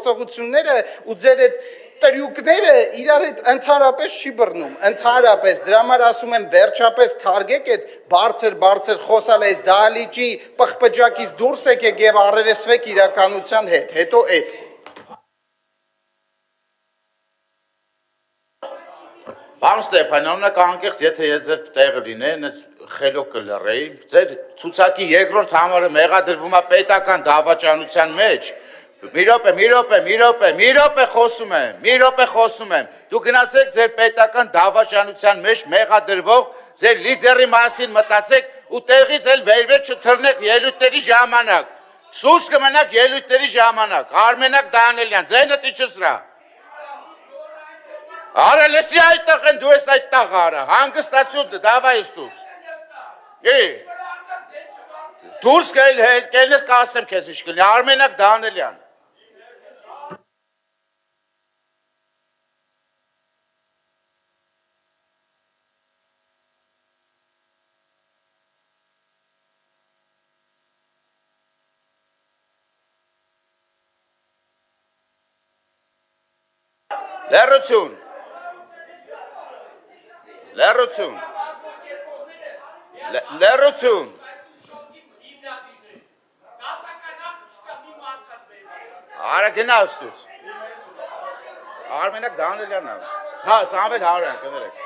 գործողությունները ու ձեր այդ տրյուկները իրար հետ ընդհանրապես չի բռնում, ընդհանրապես, դրա համար ասում եմ վերջապես թարգեք այդ բարձր խոսալ այս դահլիճի պղպջակից դուրս եկեք եւ առերեսվեք իրականության հետ, հետո այդ Պարոն Ստեփանյան, կանկեղծ, եթե ես ձեր տեղը լինեի, այնպես խելոք կլռեի, ձեր ցուցակի երկրորդ համարը մեղադրվում է պետական դավաճանության մեջ։ Մի րոպե խոսում եմ։ Դու գնացեք ձեր պետական դավաճանության մեջ մեղադրվող ձեր լիդերի մասին մտածեք ու տեղից էլ վերվեր չթռնեք ելույթների ժամանակ։ Սուս կմնաք ելույթների ժամանակ։ Արմենակ Դանիելյան, ձենը տիչսրա։ Արա լսի այդտեղ են, դու ես այդտեղ արա, հանգստացյուն դավայ ստուց։ Դուրս կելնես կասեմ քեզ ինչ կլինի, Արմենակ Դանիելյան։ Լեռություն։ Արա գնա ստուց։ Արմենակ Դանիելյանն է։ Հա, Սամվել Հարոյան, կներեք։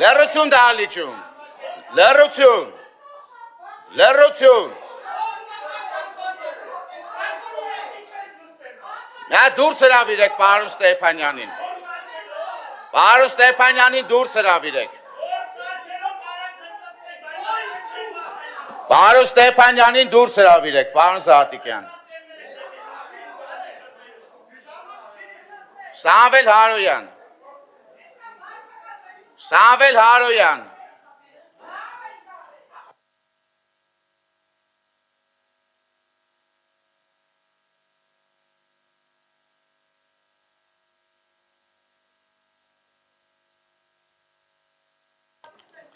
Լեռություն դահլիճում։ Լեռություն։ Նա դուրս հրավիրեք պարոն Ստեփանյանին։ Պարոն Ստեփանյանին դուրս հրավիրեք։ Պարոն Ստեփանյանին դուրս հրավիրեք, պարոն Զահատիկյան։ Սամվել Հարոյան։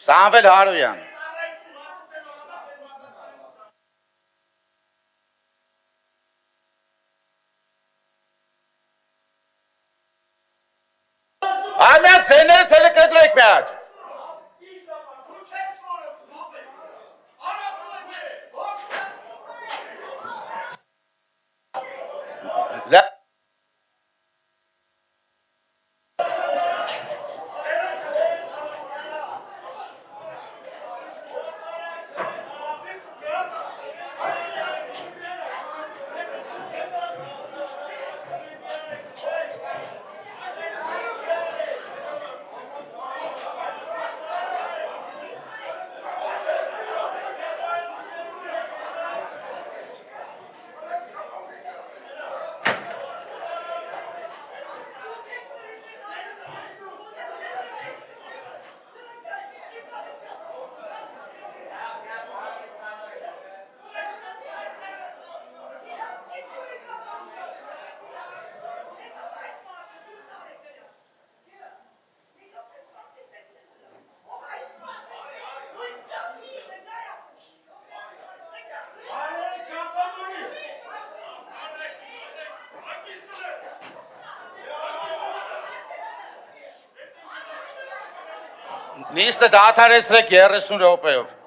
Սամվել Հարոյան։ Ամեն ձեները թելեկտրեք միակ։ Նիստը դադարեցրեք 30 րոպեով։